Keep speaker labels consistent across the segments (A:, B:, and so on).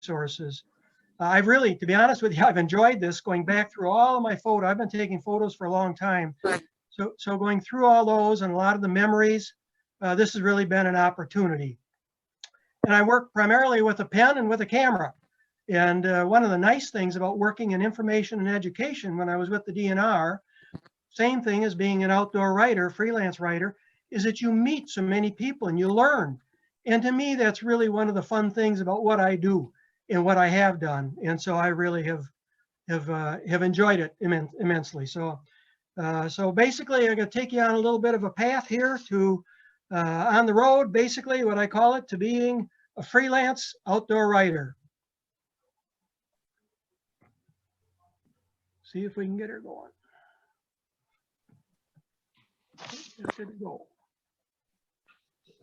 A: resources. I've really, to be honest with you, I've enjoyed this, going back through all of my photos. I've been taking photos for a long time. So going through all those and a lot of the memories, this has really been an opportunity. And I work primarily with a pen and with a camera. And one of the nice things about working in information and education when I was with the DNR, same thing as being an outdoor writer, freelance writer, is that you meet so many people and you learn. And to me, that's really one of the fun things about what I do and what I have done. And so I really have enjoyed it immensely. So basically, I'm going to take you on a little bit of a path here to on the road, basically what I call it, to being a freelance outdoor writer. See if we can get her going. It's good to go.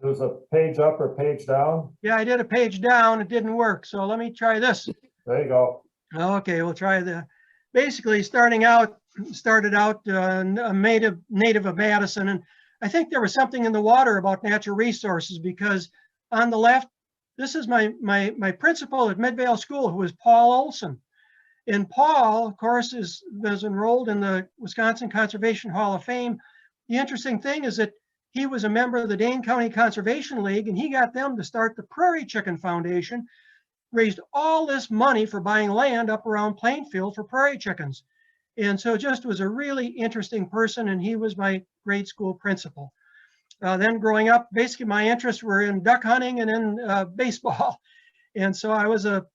B: It was a page up or page down?
A: Yeah, I did a page down. It didn't work. So let me try this.
B: There you go.
A: Okay, we'll try the. Basically, started out a native of Madison, and I think there was something in the water about natural resources, because on the left, this is my principal at Midvale School, who was Paul Olson. And Paul, of course, was enrolled in the Wisconsin Conservation Hall of Fame. The interesting thing is that he was a member of the Dane County Conservation League, and he got them to start the Prairie Chicken Foundation, raised all this money for buying land up around Plainfield for prairie chickens. And so just was a really interesting person, and he was my grade school principal. Then growing up, basically my interests were in duck hunting and in baseball. And so I was a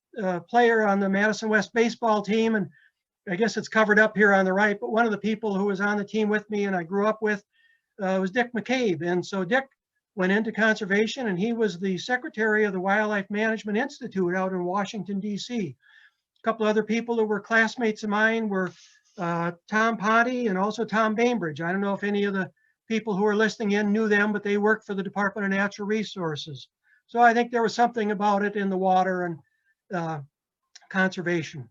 A: player on the Madison West baseball team, and I guess it's covered up here on the right, but one of the people who was on the team with me and I grew up with was Dick McCabe. And so Dick went into conservation, and he was the secretary of the Wildlife Management Institute out in Washington, D.C. A couple other people who were classmates of mine were Tom Ponte and also Tom Bainbridge. I don't know if any of the people who are listening in knew them, but they worked for the Department of Natural Resources. So I think there was something about it in the water and conservation.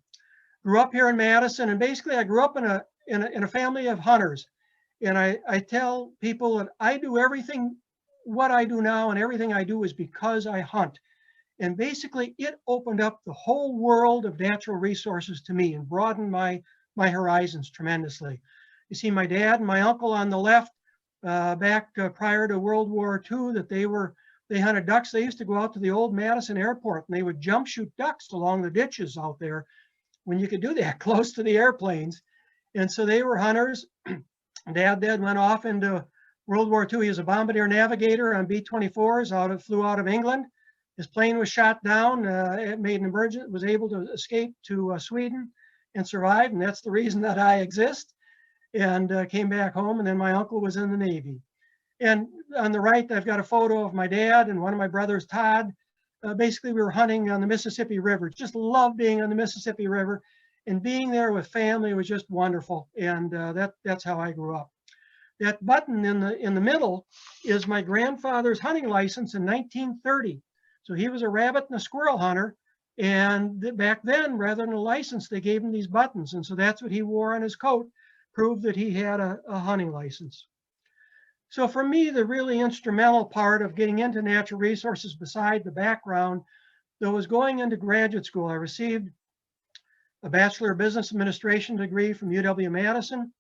A: Grew up here in Madison, and basically I grew up in a family of hunters. And I tell people that I do everything what I do now, and everything I do is because I hunt. And basically it opened up the whole world of natural resources to me and broadened my horizons tremendously. You see my dad and my uncle on the left, back prior to World War II, that they hunted ducks. They used to go out to the old Madison airport, and they would jump shoot ducks along the ditches out there when you could do that close to the airplanes. And so they were hunters. Dad went off into World War II. He was a bombardier navigator on B-24s, flew out of England. His plane was shot down. It made an emergency, was able to escape to Sweden and survived. And that's the reason that I exist. And came back home. And then my uncle was in the Navy. And on the right, I've got a photo of my dad and one of my brothers, Todd. Basically, we were hunting on the Mississippi River. Just loved being on the Mississippi River. And being there with family was just wonderful. And that's how I grew up. That button in the middle is my grandfather's hunting license in 1930. So he was a rabbit and a squirrel hunter. And back then, rather than a license, they gave him these buttons. And so that's what he wore on his coat, proved that he had a hunting license. So for me, the really instrumental part of getting into natural resources, beside the background, though, was going into graduate school. I received a Bachelor of Business Administration degree from UW-Madison.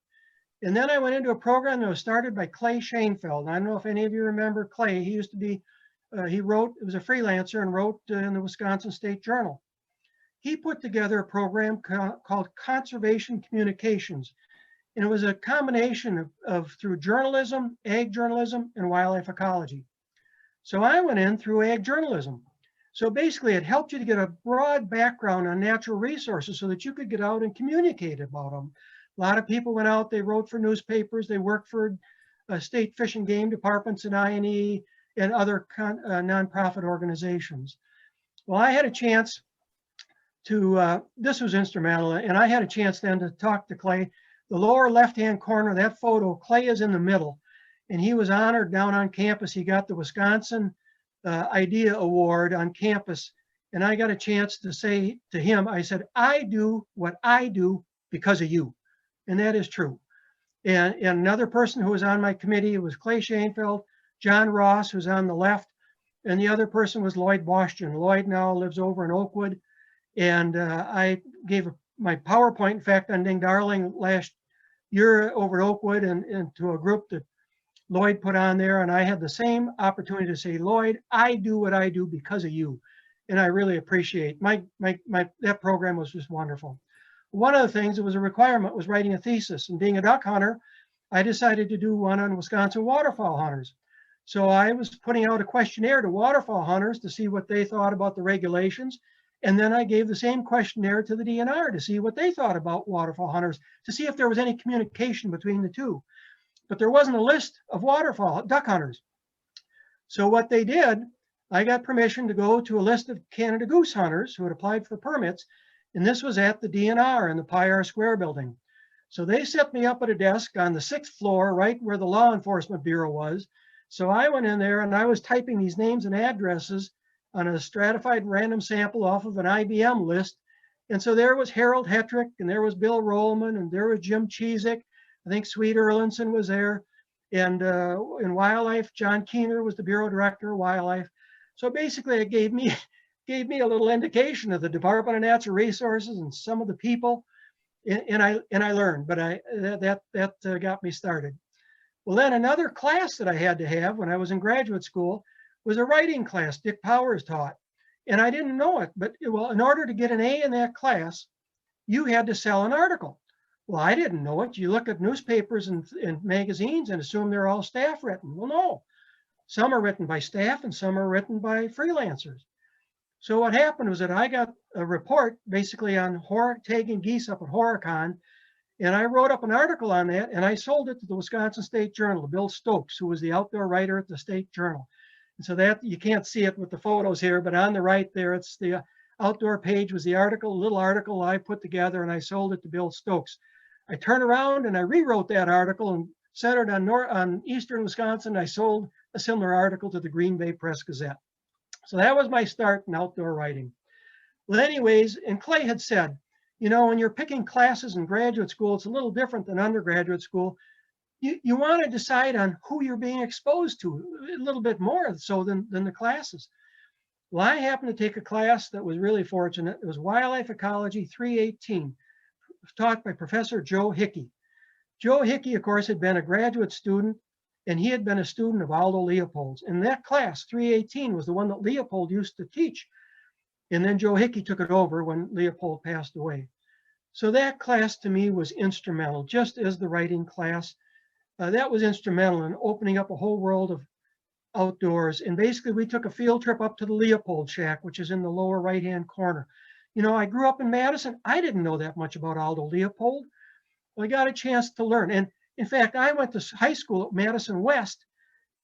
A: And then I went into a program that was started by Clay Shanefield. I don't know if any of you remember Clay. He used to be, he was a freelancer and wrote in the Wisconsin State Journal. He put together a program called Conservation Communications. And it was a combination of through journalism, ag journalism, and wildlife ecology. So I went in through ag journalism. So basically it helped you to get a broad background on natural resources so that you could get out and communicate about them. A lot of people went out, they wrote for newspapers, they worked for state fish and game departments and I&E and other nonprofit organizations. Well, I had a chance to, this was instrumental, and I had a chance then to talk to Clay. The lower left-hand corner of that photo, Clay is in the middle, and he was honored down on campus. He got the Wisconsin Idea Award on campus, and I got a chance to say to him, I said, I do what I do because of you, and that is true. And another person who was on my committee was Clay Shanefield, John Ross, who's on the left, and the other person was Lloyd Bostian. Lloyd now lives over in Oakwood, And I gave my PowerPoint, in fact, on Ding Darling last year over at Oakwood and to a group that Lloyd put on there. And I had the same opportunity to say, Lloyd, I do what I do because of you. And I really appreciate that program was just wonderful. One of the things that was a requirement was writing a thesis. And being a duck hunter, I decided to do one on Wisconsin waterfowl hunters. So I was putting out a questionnaire to waterfowl hunters to see what they thought about the regulations. And then I gave the same questionnaire to the DNR to see what they thought about waterfowl hunters, to see if there was any communication between the two. But there wasn't a list of waterfowl duck hunters. So what they did, I got permission to go to a list of Canada goose hunters who had applied for permits. And this was at the DNR in the Pyar Square building. So they set me up at a desk on the 6th floor, right where the Law Enforcement Bureau was. So I went in there and I was typing these names and addresses on a stratified random sample off of an IBM list. And so there was Harold Hetrick, and there was Bill Rollman, and there was Jim Cheesick. I think Sweet Erlinson was there. And in wildlife, John Keener was the Bureau Director of Wildlife. So basically it gave me a little indication of the Department of Natural Resources and some of the people. And I learned, but that got me started. Well, then another class that I had to have when I was in graduate school was a writing class Dick Powers taught. And I didn't know it, but well, in order to get an A in that class, you had to sell an article. Well, I didn't know it. You look at newspapers and magazines and assume they're all staff written. Well, no. Some are written by staff and some are written by freelancers. So what happened was that I got a report basically on tagging geese up at Horicon, and I wrote up an article on that, and I sold it to the Wisconsin State Journal, to Bill Stokes, who was the outdoor writer at the State Journal. And so that, you can't see it with the photos here, but on the right there, it's the outdoor page was the article, a little article I put together, and I sold it to Bill Stokes. I turned around and I rewrote that article and centered on eastern Wisconsin. I sold a similar article to the Green Bay Press Gazette. So that was my start in outdoor writing. Well, anyways, and Clay had said, you know, when you're picking classes in graduate school, it's a little different than undergraduate school. You want to decide on who you're being exposed to a little bit more so than the classes. Well, I happened to take a class that was really fortunate. It was Wildlife Ecology 318, taught by Professor Joe Hickey. Joe Hickey, of course, had been a graduate student, and he had been a student of Aldo Leopold's. And that class, 318, was the one that Leopold used to teach. And then Joe Hickey took it over when Leopold passed away. So that class to me was instrumental, just as the writing class. That was instrumental in opening up a whole world of outdoors. And basically we took a field trip up to the Leopold Shack, which is in the lower right-hand corner. You know, I grew up in Madison. I didn't know that much about Aldo Leopold. Well, I got a chance to learn. And in fact, I went to high school at Madison West,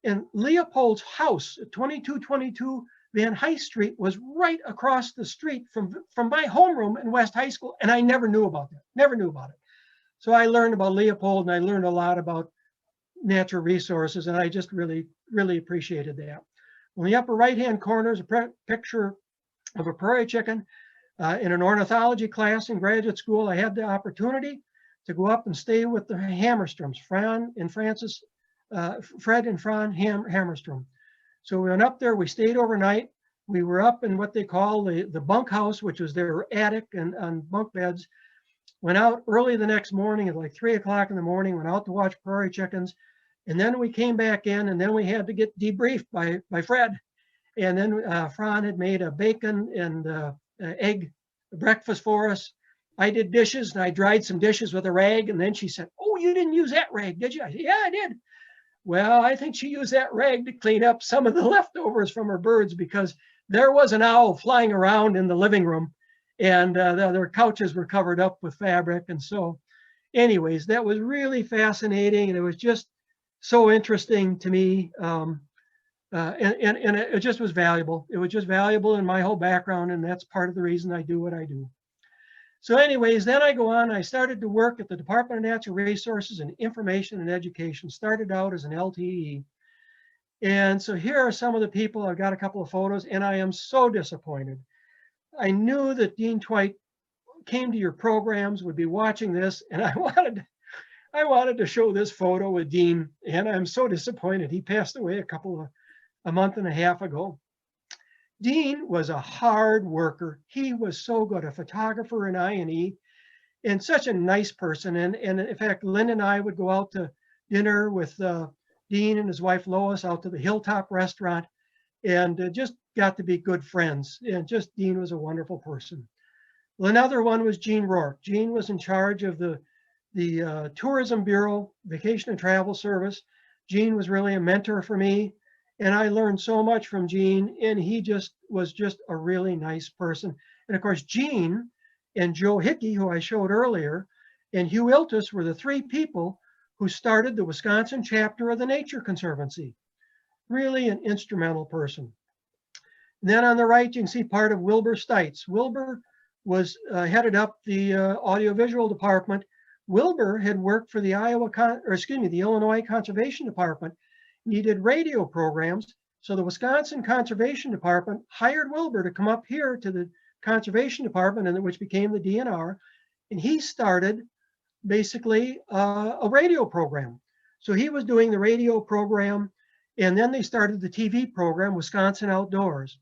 A: and Leopold's house at 2222 Van High Street was right across the street from my homeroom in West High School. And I never knew about that, never knew about it. So I learned about Leopold, and I learned a lot about natural resources, and I just really, really appreciated that. On the upper right-hand corner is a picture of a prairie chicken. In an ornithology class in graduate school, I had the opportunity to go up and stay with the Hammerstroms, Fred and Fran Hammerstrom. So we went up there, we stayed overnight. We were up in what they call the bunkhouse, which was their attic and on bunk beds. Went out early the next morning at like 3 o'clock in the morning, went out to watch prairie chickens. And then we came back in, and then we had to get debriefed by Fred. And then Fran had made a bacon and egg breakfast for us. I did dishes, and I dried some dishes with a rag. And then she said, "Oh, you didn't use that rag, did you?" I said, "Yeah, I did." Well, I think she used that rag to clean up some of the leftovers from her birds, because there was an owl flying around in the living room, and their couches were covered up with fabric. And so anyways, that was really fascinating, and it was just so interesting to me. And it just was valuable. It was just valuable in my whole background, and that's part of the reason I do what I do. So anyways, then I go on, I started to work at the Department of Natural Resources and Information and Education, started out as an LTE. And so here are some of the people. I've got a couple of photos, and I am so disappointed. I knew that Dean Twite came to your programs, would be watching this, and I wanted to show this photo with Dean, and I'm so disappointed. He passed away a month and a half ago. Dean was a hard worker. He was so good, a photographer in I&E, and such a nice person. And in fact, Lynn and I would go out to dinner with Dean and his wife Lois out to the Hilltop restaurant, and just got to be good friends. And just Dean was a wonderful person. Well, another one was Gene Rourke. Gene was in charge of the Tourism Bureau, Vacation and Travel Service. Gene was really a mentor for me, and I learned so much from Gene, and he just was just a really nice person. And of course, Gene and Joe Hickey, who I showed earlier, and Hugh Iltis were the three people who started the Wisconsin chapter of the Nature Conservancy. Really an instrumental person. And then on the right, you can see part of Wilbur Stites. Wilbur was headed up the audiovisual department. Wilbur had worked for the the Illinois Conservation Department. And he did radio programs. So the Wisconsin Conservation Department hired Wilbur to come up here to the Conservation Department, and which became the DNR. And he started basically a radio program. So he was doing the radio program, and then they started the TV program, Wisconsin Outdoors.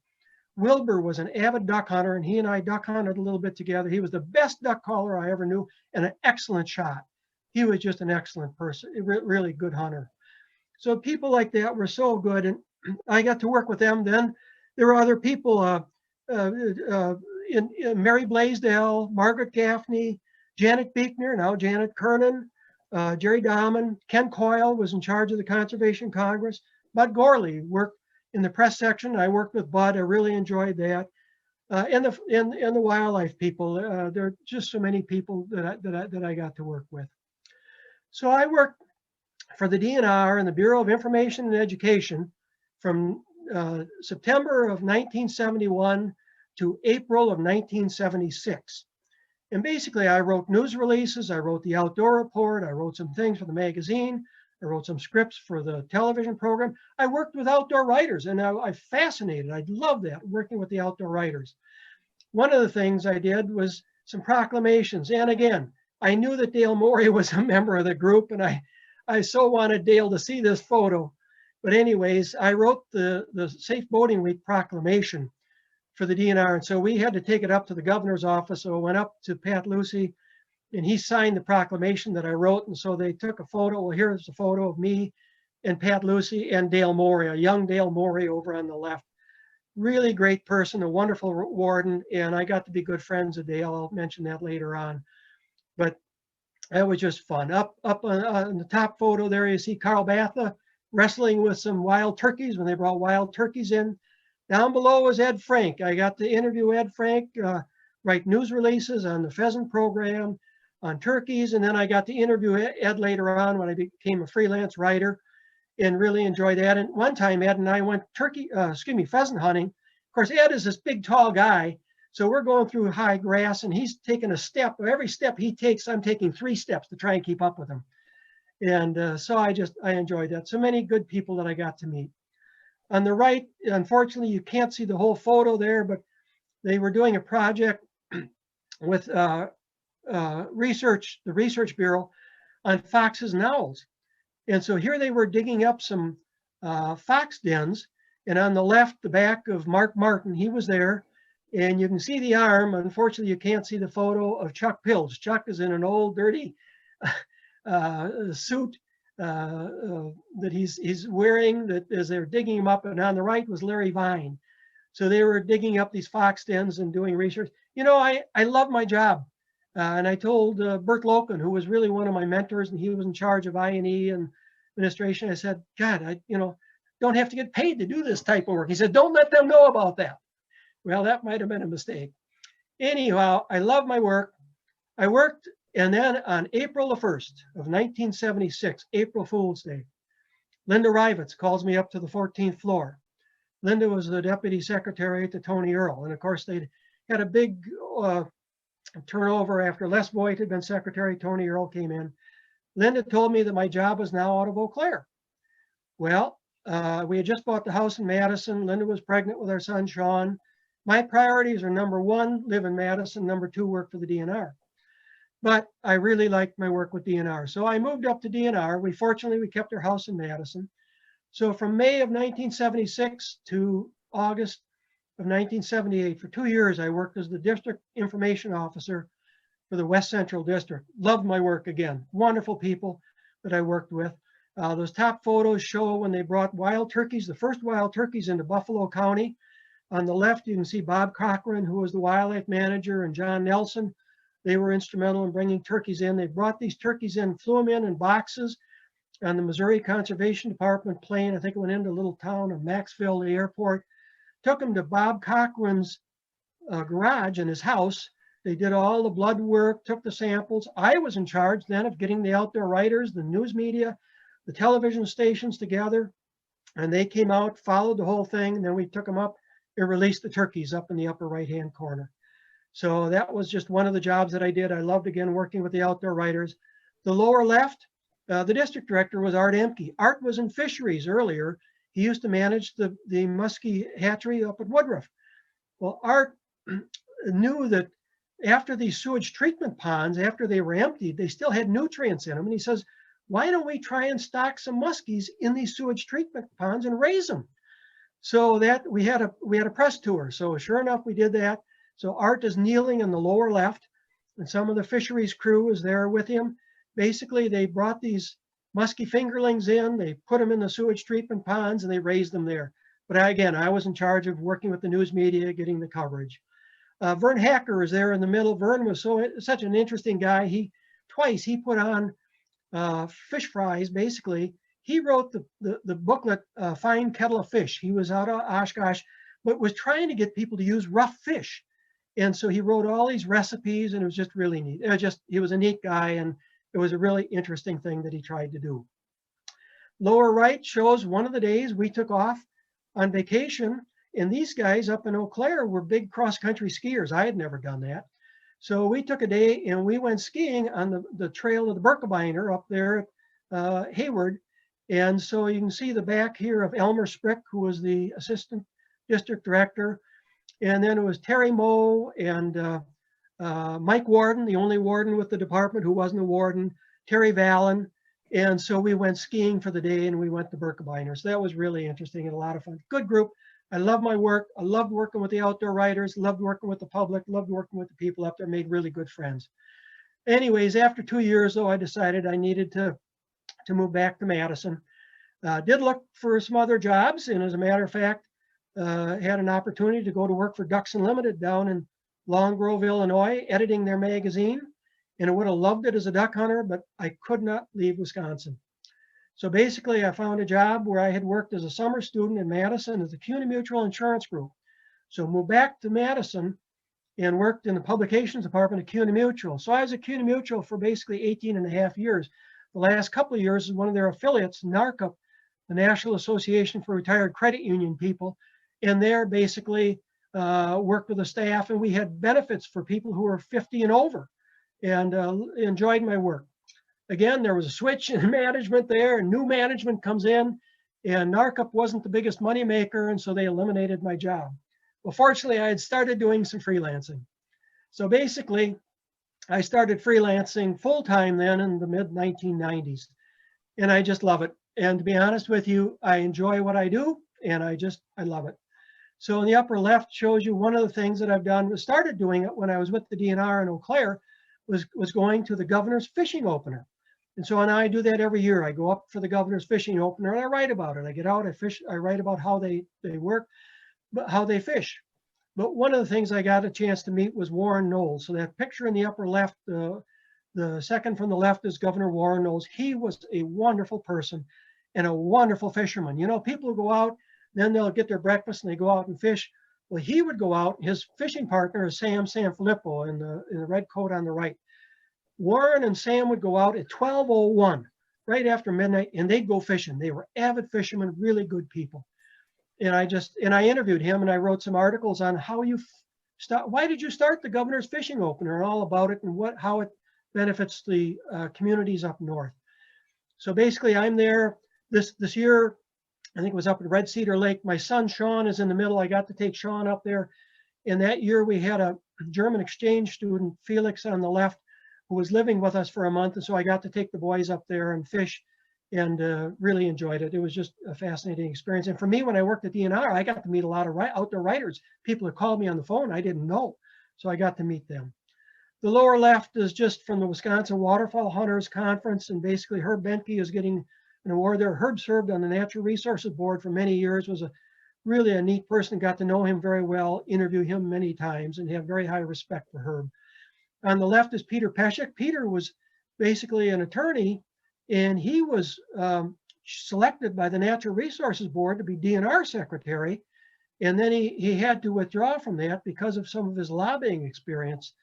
A: Wilbur was an avid duck hunter, and he and I duck hunted a little bit together. He was the best duck caller I ever knew and an excellent shot. He was just an excellent person, a really good hunter. So people like that were so good, and I got to work with them. Then there were other people, in Mary Blaisdell, Margaret Gaffney, Janet Beekner, now Janet Kernan, Jerry Dahman, Ken Coyle was in charge of the Conservation Congress. Bud Gorley worked in the press section. I worked with Bud. I really enjoyed that. And the wildlife people. There are just so many people that I got to work with. So I worked for the DNR and the Bureau of Information and Education from September of 1971 to April of 1976. And basically, I wrote news releases. I wrote the outdoor report. I wrote some things for the magazine. I wrote some scripts for the television program. I worked with outdoor writers, and I fascinated. I love that, working with the outdoor writers. One of the things I did was some proclamations. And again, I knew that Dale Morey was a member of the group, and I so wanted Dale to see this photo. But anyways, I wrote the Safe Boating Week proclamation for the DNR. And so we had to take it up to the governor's office. So I went up to Pat Lucy, and he signed the proclamation that I wrote. And so they took a photo. Well, here's a photo of me and Pat Lucy and Dale Morey, a young Dale Morey over on the left. Really great person, a wonderful warden, and I got to be good friends with Dale. I'll mention that later on. But that was just fun. Up on the top photo there, you see Carl Batha wrestling with some wild turkeys when they brought wild turkeys in. Down below was Ed Frank. I got to interview Ed Frank, write news releases on the pheasant program, on turkeys, and then I got to interview Ed later on when I became a freelance writer, and really enjoyed that. And one time Ed and I went pheasant hunting. Of course, Ed is this big, tall guy, so we're going through high grass, and he's taking a step. Every step he takes, I'm taking 3 steps to try and keep up with him. And so I enjoyed that. So many good people that I got to meet. On the right, unfortunately, you can't see the whole photo there, but they were doing a project with the Research Bureau on foxes and owls. And so here they were digging up some fox dens. And on the left, the back of Mark Martin, he was there. And you can see the arm. Unfortunately, you can't see the photo of Chuck Pills. Chuck is in an old, dirty suit that he's wearing that as they're digging him up. And on the right was Larry Vine. So they were digging up these fox dens and doing research. You know, I love my job. And I told Bert Loken, who was really one of my mentors, and he was in charge of I&E and administration. I said, God, I don't have to get paid to do this type of work. He said, don't let them know about that. Well, that might have been a mistake. Anyhow, I love my work. I worked, and then on April the 1st of 1976, April Fool's Day, Linda Rivitz calls me up to the 14th floor. Linda was the deputy secretary to Tony Earl. And of course, they had a big turnover after Les Boyd had been secretary. Tony Earl came in. Linda told me that my job was now out of Eau Claire. Well, we had just bought the house in Madison. Linda was pregnant with our son, Sean. My priorities are number 1, live in Madison, number 2, work for the DNR. But I really liked my work with DNR. So I moved up to DNR. Fortunately, we kept our house in Madison. So from May of 1976 to August of 1978. For 2 years, I worked as the district information officer for the West Central District. Loved my work again. Wonderful people that I worked with. Those top photos show when they brought wild turkeys, the first wild turkeys into Buffalo County. On the left, you can see Bob Cochran, who was the wildlife manager, and John Nelson. They were instrumental in bringing turkeys in. They brought these turkeys in, flew them in boxes on the Missouri Conservation Department plane. I think it went into a little town of Maxville, the airport. Took them to Bob Cochran's garage in his house. They did all the blood work, took the samples. I was in charge then of getting the outdoor writers, the news media, the television stations together, and they came out, followed the whole thing, and then we took them up and released the turkeys up in the upper right-hand corner. So that was just one of the jobs that I did. I loved, again, working with the outdoor writers. The lower left, the district director was Art Emke. Art was in fisheries earlier. He used to manage the muskie hatchery up at Woodruff. Well, Art knew that after these sewage treatment ponds, after they were emptied, they still had nutrients in them. And he says, why don't we try and stock some muskies in these sewage treatment ponds and raise them? So that we had a press tour. So sure enough, we did that. So Art is kneeling in the lower left, and some of the fisheries crew is there with him. Basically, they brought these musky fingerlings in, they put them in the sewage treatment ponds, and they raised them there. But I was in charge of working with the news media, getting the coverage. Vern Hacker is there in the middle. Vern was such an interesting guy. Twice he put on fish fries, basically. He wrote the booklet, Fine Kettle of Fish. He was out of Oshkosh, but was trying to get people to use rough fish. And so he wrote all these recipes, and it was just really neat. He was a neat guy, and it was a really interesting thing that he tried to do. Lower right shows one of the days we took off on vacation, and these guys up in Eau Claire were big cross-country skiers. I had never done that. So we took a day and we went skiing on the trail of the Birkebeiner up there at Hayward. And so you can see the back here of Elmer Sprick, who was the assistant district director. And then it was Terry Moe and Mike Warden, the only warden with the department who wasn't a warden, Terry Vallon. And so we went skiing for the day, and we went to Birkebeiner. So that was really interesting and a lot of fun. Good group. I love my work. I loved working with the outdoor writers, loved working with the public, loved working with the people up there, made really good friends. Anyways, after 2 years, though, I decided I needed to move back to Madison. Did look for some other jobs, and as a matter of fact, had an opportunity to go to work for Ducks Unlimited down in Long Grove, Illinois, editing their magazine. And I would have loved it as a duck hunter, but I could not leave Wisconsin. So basically, I found a job where I had worked as a summer student in Madison at the CUNY Mutual Insurance Group. So moved back to Madison and worked in the publications department at CUNY Mutual. So I was at CUNY Mutual for basically 18 and a half years. The last couple of years is one of their affiliates, NARCUP, the National Association for Retired Credit Union People. And there basically worked with the staff, and we had benefits for people who were 50 and over, and enjoyed my work. Again, there was a switch in management there, and new management comes in, and NARCUP wasn't the biggest money maker, and so they eliminated my job. Well, fortunately, I had started doing some freelancing. So basically, I started freelancing full-time then in the mid-1990s, and I just love it. And to be honest with you, I enjoy what I do, and I love it. So in the upper left shows you one of the things that I've done, started doing it when I was with the DNR in Eau Claire, was going to the governor's fishing opener. And so I do that every year. I go up for the governor's fishing opener, and I write about it. I get out, I fish, I write about how they work, but how they fish. But one of the things I got a chance to meet was Warren Knowles. So that picture in the upper left, the second from the left is Governor Warren Knowles. He was a wonderful person and a wonderful fisherman. You know, people who go out, then they'll get their breakfast and they go out and fish. Well, he would go out. His fishing partner is Sam Sanfilippo in the red coat on the right. Warren and Sam would go out at 12:01, right after midnight, and they'd go fishing. They were avid fishermen, really good people. And I interviewed him, and I wrote some articles on why did you start the governor's fishing opener, and all about it, and how it benefits the communities up north. So basically, I'm there this year. I think it was up at Red Cedar Lake. My son Sean is in the middle. I got to take Sean up there. And that year we had a German exchange student, Felix, on the left, who was living with us for a month. And so I got to take the boys up there and fish and really enjoyed it. It was just a fascinating experience. And for me, when I worked at DNR, I got to meet a lot of outdoor writers. People that called me on the phone I didn't know, so I got to meet them. The lower left is just from the Wisconsin Waterfowl Hunters Conference, and basically Herb Benke is getting an award there. Herb served on the Natural Resources Board for many years, was really a neat person, got to know him very well, interview him many times, and have very high respect for Herb. On the left is Peter Peshek. Peter was basically an attorney, and he was selected by the Natural Resources Board to be DNR secretary, and then he had to withdraw from that because of some of his lobbying experience.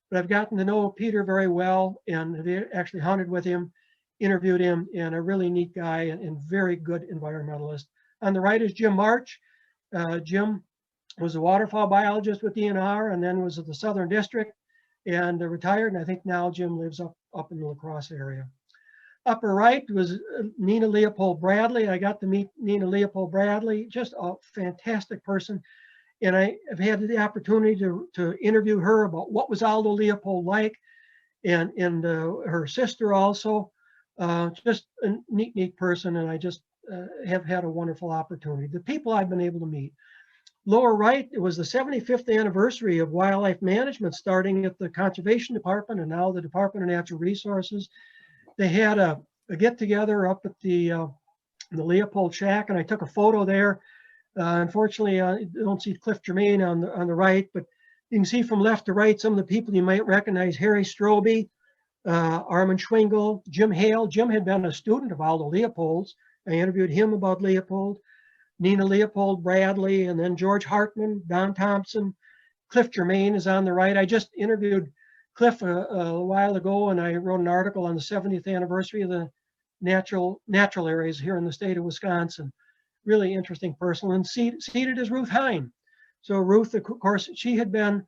A: But I've gotten to know Peter very well, and have actually hunted with him, interviewed him, and a really neat guy and very good environmentalist. On the right is Jim March. Jim was a waterfowl biologist with DNR, and then was at the Southern District, and retired. And I think now Jim lives up in the La Crosse area. Upper right was Nina Leopold Bradley. I got to meet Nina Leopold Bradley, just a fantastic person. And I have had the opportunity to interview her about what was Aldo Leopold like, and her sister also. Just a neat person, and I just have had a wonderful opportunity. The people I've been able to meet. Lower right, it was the 75th anniversary of wildlife management, starting at the Conservation Department and now the Department of Natural Resources. They had a get-together up at the Leopold Shack, and I took a photo there. Unfortunately, you don't see Cliff Germain on the right, but you can see from left to right some of the people you might recognize: Harry Strobe, Armand Schwingel, Jim Hale. Jim had been a student of Aldo Leopold's. I interviewed him about Leopold. Nina Leopold Bradley, and then George Hartman, Don Thompson. Cliff Germain is on the right. I just interviewed Cliff a while ago, and I wrote an article on the 70th anniversary of the natural areas here in the state of Wisconsin. Really interesting person. And seated is Ruth Hine. So Ruth, of course, she had been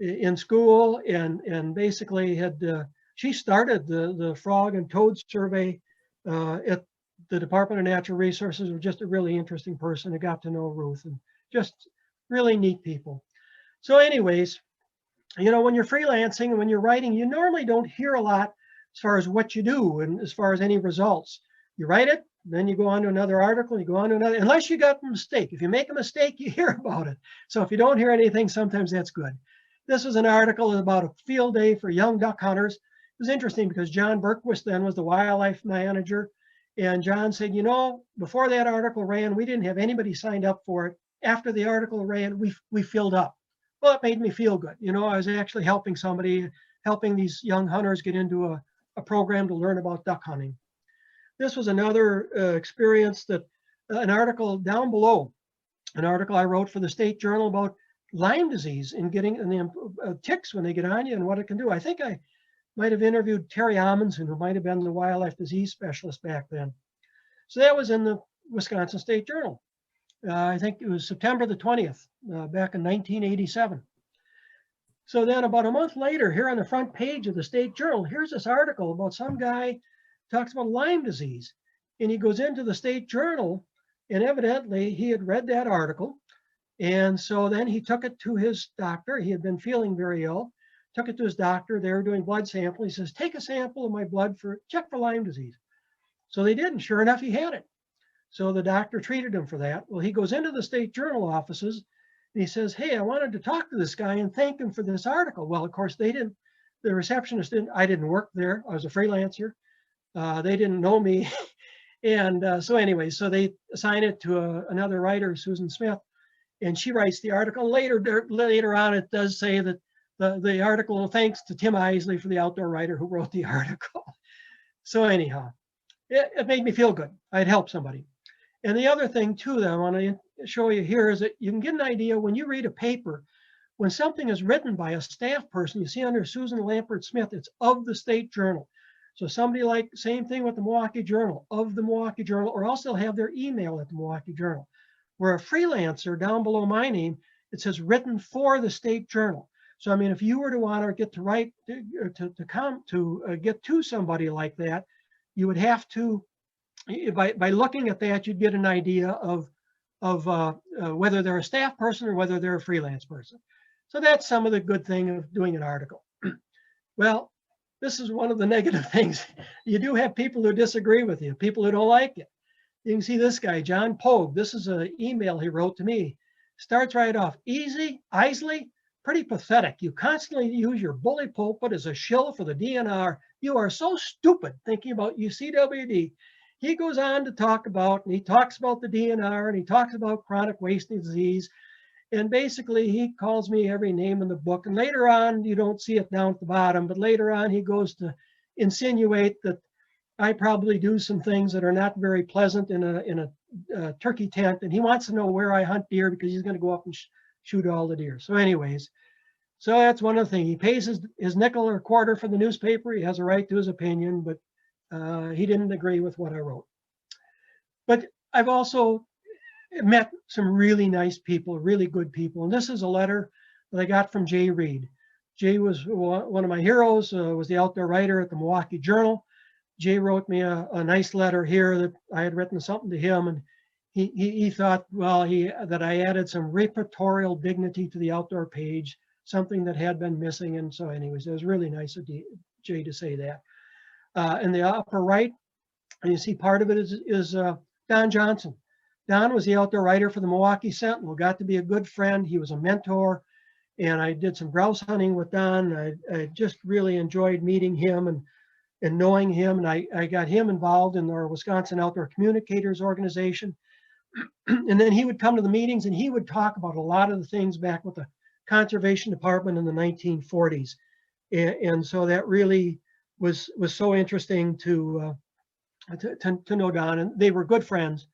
A: in school, and basically she started the frog and toad survey at the Department of Natural Resources. Was just a really interesting person. I got to know Ruth, and just really neat people. So anyways, you know, when you're freelancing and when you're writing, you normally don't hear a lot as far as what you do and as far as any results. You write it, then you go on to another article, you go on to another, unless you got a mistake. If you make a mistake, you hear about it. So if you don't hear anything, sometimes that's good. This was an article about a field day for young duck hunters. It was interesting because John Berquist then was the wildlife manager. And John said, you know, before that article ran, we didn't have anybody signed up for it. After the article ran, we filled up. Well, it made me feel good. You know, I was actually helping somebody, helping these young hunters get into a program to learn about duck hunting. This was another experience that an article down below, an article I wrote for the State Journal about Lyme disease and getting the ticks when they get on you and what it can do. I think I might have interviewed Terry Amundsen, who might have been the wildlife disease specialist back then. So that was in the Wisconsin State Journal. I think it was September the 20th, back in 1987. So then about a month later, here on the front page of the State Journal, here's this article about some guy talks about Lyme disease. And he goes into the State Journal, and evidently he had read that article. And so then he took it to his doctor. He had been feeling very ill, took it to his doctor. They were doing blood sample. He says, take a sample of my blood check for Lyme disease. So they did, and sure enough, he had it. So the doctor treated him for that. Well, he goes into the State Journal offices, and he says, hey, I wanted to talk to this guy and thank him for this article. Well, of course, the receptionist didn't, I didn't work there. I was a freelancer. They didn't know me. And so anyway, so they assign it to another writer, Susan Smith, and she writes the article. Later on, it does say that the article, thanks to Tim Eisele for the outdoor writer who wrote the article. So anyhow, it made me feel good. I'd helped somebody. And the other thing too that I want to show you here is that you can get an idea when you read a paper, when something is written by a staff person, you see under Susan Lampert Smith, it's of the State Journal. So somebody like, same thing with the Milwaukee Journal, of the Milwaukee Journal, or else they'll have their email at the Milwaukee Journal. Where a freelancer, down below my name, it says written for the State Journal. So I mean, if you were to want to get to write, get to somebody like that, you would have to, by looking at that, you'd get an idea of whether they're a staff person or whether they're a freelance person. So that's some of the good thing of doing an article. Well, this is one of the negative things. You do have people who disagree with you, people who don't like it. You can see this guy, John Pogue. This is an email he wrote to me. Starts right off, eisele, pretty pathetic. You constantly use your bully pulpit as a shill for the DNR. You are so stupid thinking about UCWD. He goes on to talk about, and he talks about the DNR, and he talks about chronic wasting disease. And basically, he calls me every name in the book. And later on, you don't see it down at the bottom, but later on, he goes to insinuate that I probably do some things that are not very pleasant in a turkey tent. And he wants to know where I hunt deer because he's going to go up and shoot all the deer. So anyways, so that's one of the things. He pays his nickel or quarter for the newspaper. He has a right to his opinion, but he didn't agree with what I wrote. But I've also met some really nice people, really good people. And this is a letter that I got from Jay Reed. Jay was one of my heroes, was the outdoor writer at the Milwaukee Journal. Jay wrote me a nice letter here that I had written something to him, and he thought, well, that I added some reportorial dignity to the outdoor page, something that had been missing. And so anyways, it was really nice of Jay to say that. In the upper right, and you see part of it is Don Johnson. Don was the outdoor writer for the Milwaukee Sentinel, got to be a good friend. He was a mentor, and I did some grouse hunting with Don. I just really enjoyed meeting him and knowing him, and I got him involved in our Wisconsin Outdoor Communicators organization. And then he would come to the meetings and he would talk about a lot of the things back with the Conservation Department in the 1940s. And so that really was so interesting to know Don, and they were good friends.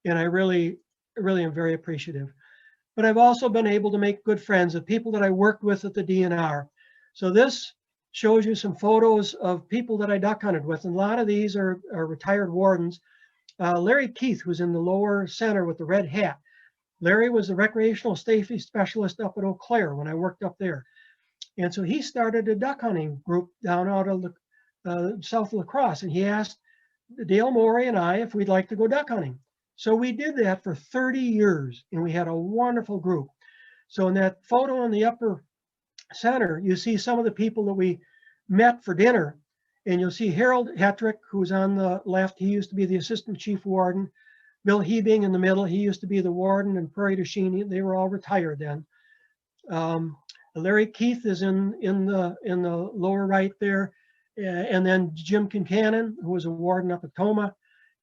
A: And I really am very appreciative. But I've also been able to make good friends with people that I worked with at the DNR. So this shows you some photos of people that I duck hunted with. And a lot of these are retired wardens. Larry Keith, who's in the lower center with the red hat. Larry was the recreational safety specialist up at Eau Claire when I worked up there. And so he started a duck hunting group down out of south of La Crosse. And he asked Dale Morey and I if we'd like to go duck hunting. So we did that for 30 years, and we had a wonderful group. So in that photo in the upper center, you see some of the people that we met for dinner, and you'll see Harold Hetrick, who's on the left. He used to be the assistant chief warden. Bill Hebing in the middle. He used to be the warden, and Prairie du Chien. They were all retired then. Larry Keith is in the lower right there, and then Jim Kincannon, who was a warden up at Toma.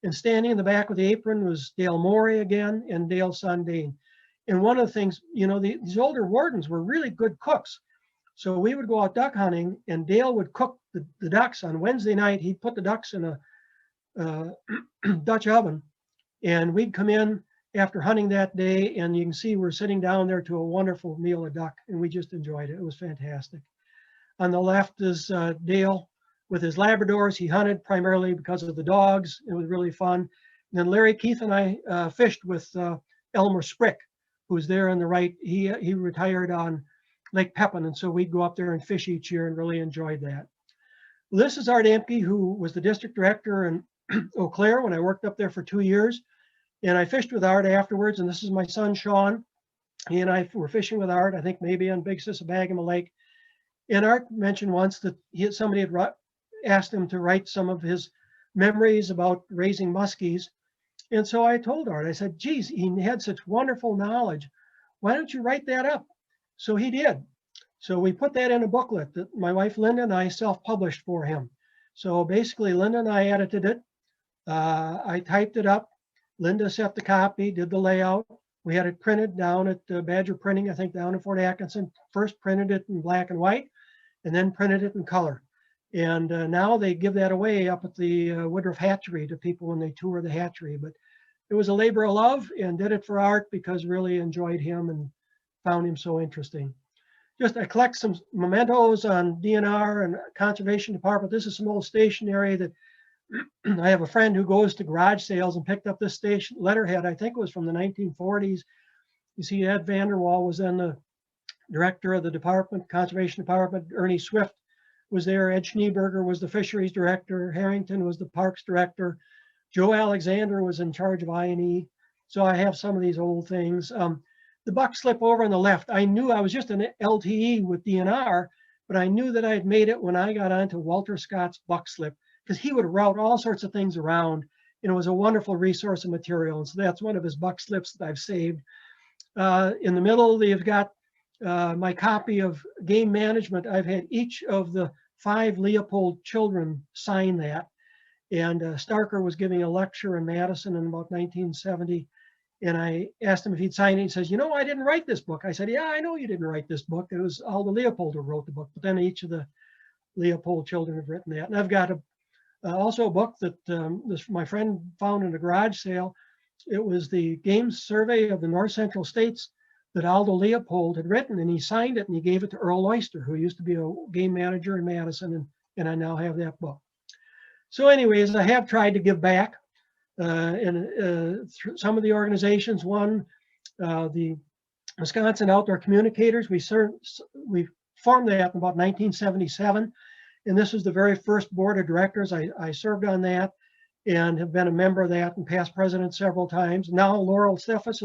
A: And standing in the back with the apron was Dale Morey again, and Dale Sundane. And one of the things, you know, these older wardens were really good cooks. So we would go out duck hunting, and Dale would cook the ducks on Wednesday night. He'd put the ducks in a Dutch oven, and we'd come in after hunting that day, and you can see we're sitting down there to a wonderful meal of duck, and we just enjoyed it. It was fantastic. On the left is Dale with his Labradors. He hunted primarily because of the dogs. It was really fun. And then Larry Keith and I fished with Elmer Sprick, who's there on the right. He retired on Lake Pepin, and so we'd go up there and fish each year and really enjoyed that. Well, this is Art Emke, who was the district director in Eau Claire when I worked up there for 2 years. And I fished with Art afterwards, and this is my son, Sean. He and I were fishing with Art, I think maybe on Big Sisabagama Lake. And Art mentioned once that somebody had asked him to write some of his memories about raising muskies. And so I told Art, I said, geez, he had such wonderful knowledge. Why don't you write that up? So he did. So we put that in a booklet that my wife Linda and I self-published for him. So basically Linda and I edited it. I typed it up. Linda set the copy, did the layout. We had it printed down at Badger Printing, I think down in Fort Atkinson. First printed it in black and white, and then printed it in color. And now they give that away up at the Woodruff Hatchery to people when they tour the hatchery. But it was a labor of love, and did it for Art because really enjoyed him and found him so interesting. Just I collect some mementos on DNR and Conservation Department. This is some old stationery that I have a friend who goes to garage sales and picked up this station letterhead. I think it was from the 1940s. You see Ed Vanderwall was then the director of the department, Conservation Department. Ernie Swift was there. Ed Schneeberger was the fisheries director. Harrington was the parks director. Joe Alexander was in charge of I&E. So I have some of these old things. The buck slip over on the left. I knew I was just an LTE with DNR, but I knew that I had made it when I got onto Walter Scott's buck slip, because he would route all sorts of things around, and it was a wonderful resource of material. And so that's one of his buck slips that I've saved. In the middle, you've got my copy of Game Management. I've had each of the 5 Leopold children sign that. And Starker was giving a lecture in Madison in about 1970. And I asked him if he'd sign it. He says, you know, I didn't write this book. I said, yeah, I know you didn't write this book. It was Aldo Leopold who wrote the book. But then each of the Leopold children have written that. And I've got also a book that my friend found in a garage sale. It was the Games Survey of the North Central States that Aldo Leopold had written, and he signed it and he gave it to Earl Oyster, who used to be a game manager in Madison, and I now have that book. So anyways, I have tried to give back. Some of the organizations, one, the Wisconsin Outdoor Communicators, we formed that in about 1977, and this was the very first board of directors. I served on that and have been a member of that and past president several times. Now Laurel Steffes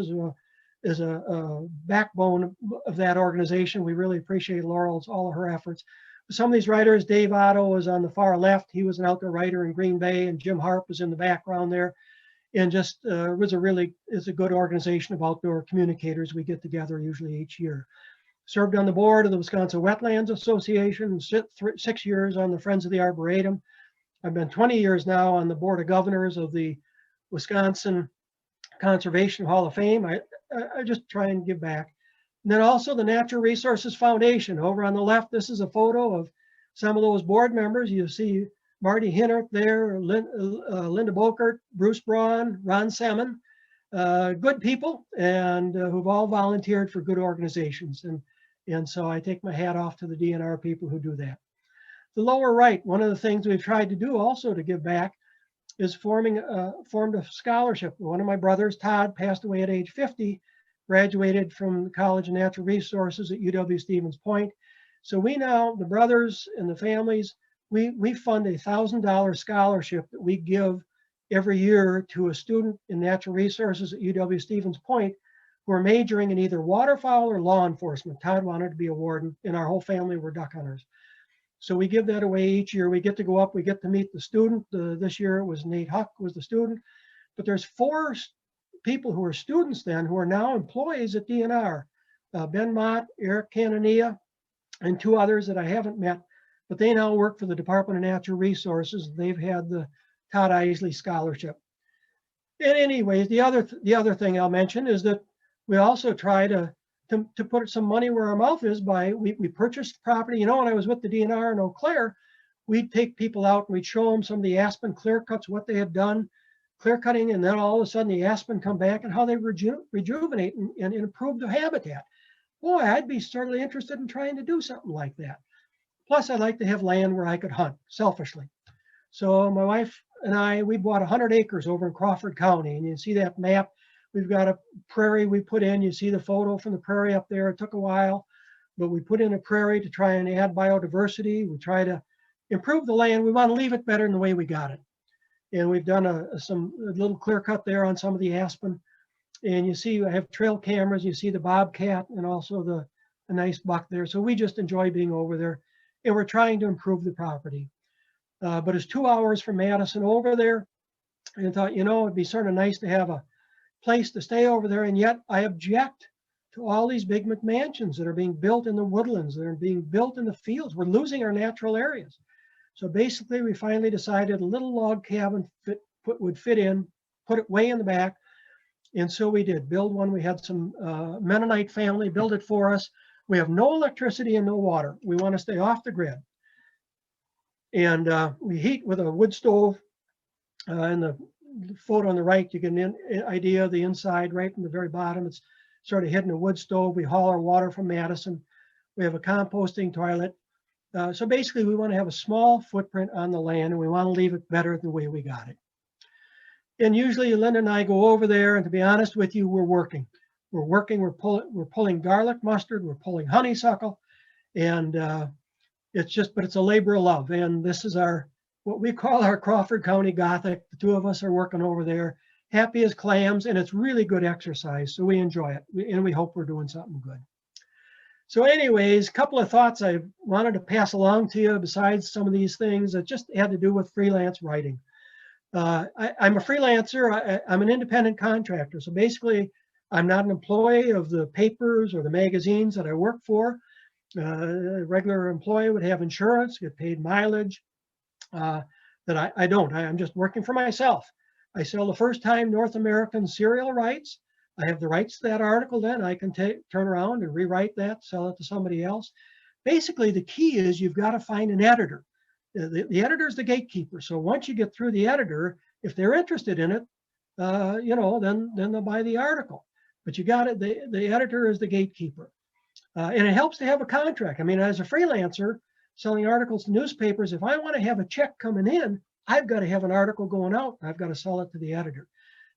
A: is a backbone of that organization. We really appreciate Laurel's, all of her efforts. Some of these writers, Dave Otto is on the far left. He was an outdoor writer in Green Bay, and Jim Harp was in the background there. And just is a good organization of outdoor communicators. We get together usually each year. Served on the board of the Wisconsin Wetlands Association, 6 years on the Friends of the Arboretum. I've been 20 years now on the board of governors of the Wisconsin Conservation Hall of Fame. I just try and give back. And then also the Natural Resources Foundation. Over on the left, this is a photo of some of those board members. You see Marty Hinnert there, Linda Bokert, Bruce Braun, Ron Semin, good people, and who've all volunteered for good organizations. And so I take my hat off to the DNR people who do that. The lower right, one of the things we've tried to do also to give back is formed a scholarship. One of my brothers, Todd, passed away at age 50, graduated from the College of Natural Resources at UW-Stevens Point. So we now, the brothers and the families, we fund a $1,000 scholarship that we give every year to a student in natural resources at UW-Stevens Point who are majoring in either waterfowl or law enforcement. Todd wanted to be a warden, and our whole family were duck hunters. So we give that away each year. We get to go up, we get to meet the student. This year it was Nate Huck was the student. But there's 4 people who are students then who are now employees at DNR. Ben Mott, Eric Canania, and 2 others that I haven't met, but they now work for the Department of Natural Resources. They've had the Todd Eisele Scholarship. And anyways, the other thing I'll mention is that we also try to put some money where our mouth is by, we purchased property. You know, when I was with the DNR in Eau Claire, we'd take people out and we'd show them some of the aspen clear cuts, what they had done, clear cutting, and then all of a sudden the aspen come back and how they rejuvenate and improve the habitat. Boy, I'd be certainly interested in trying to do something like that. Plus, I'd like to have land where I could hunt, selfishly. So my wife and we bought 100 acres over in Crawford County, and you see that map. We've got a prairie we put in. You see the photo from the prairie up there. It took a while, but we put in a prairie to try and add biodiversity. We try to improve the land. We want to leave it better than the way we got it. And we've done a little clear cut there on some of the aspen. And you see I have trail cameras. You see the bobcat and also a nice buck there. So we just enjoy being over there. And we're trying to improve the property. But it's 2 hours from Madison over there. And I thought, you know, it'd be sort of nice to have a place to stay over there. And yet I object to all these big McMansions that are being built in the woodlands, that are being built in the fields. We're losing our natural areas. So basically, we finally decided a little log cabin would fit in, put it way in the back. And so we did build one. We had some Mennonite family build it for us. We have no electricity and no water. We want to stay off the grid. And we heat with a wood stove. In the photo on the right, you get an idea of the inside right in the very bottom. It's sort of hidden a wood stove. We haul our water from Madison. We have a composting toilet. So basically, we want to have a small footprint on the land, and we want to leave it better than the way we got it. And usually, Linda and I go over there, and to be honest with you, we're working. We're pulling garlic mustard, we're pulling honeysuckle, and but it's a labor of love. And this is what we call our Crawford County Gothic. The 2 of us are working over there, happy as clams, and it's really good exercise. So we enjoy it, and we hope we're doing something good. So anyways, a couple of thoughts I wanted to pass along to you besides some of these things that just had to do with freelance writing. I'm a freelancer. I'm an independent contractor. So basically, I'm not an employee of the papers or the magazines that I work for. A regular employee would have insurance, get paid mileage. That I don't. I'm just working for myself. I sell the first time North American serial rights. I have the rights to that article, then I can turn around and rewrite that, sell it to somebody else. Basically, the key is you've got to find an editor. The editor is the gatekeeper. So once you get through the editor, if they're interested in it, then they'll buy the article. But you got it. The editor is the gatekeeper, and it helps to have a contract. I mean, as a freelancer selling articles to newspapers, if I want to have a check coming in, I've got to have an article going out. I've got to sell it to the editor.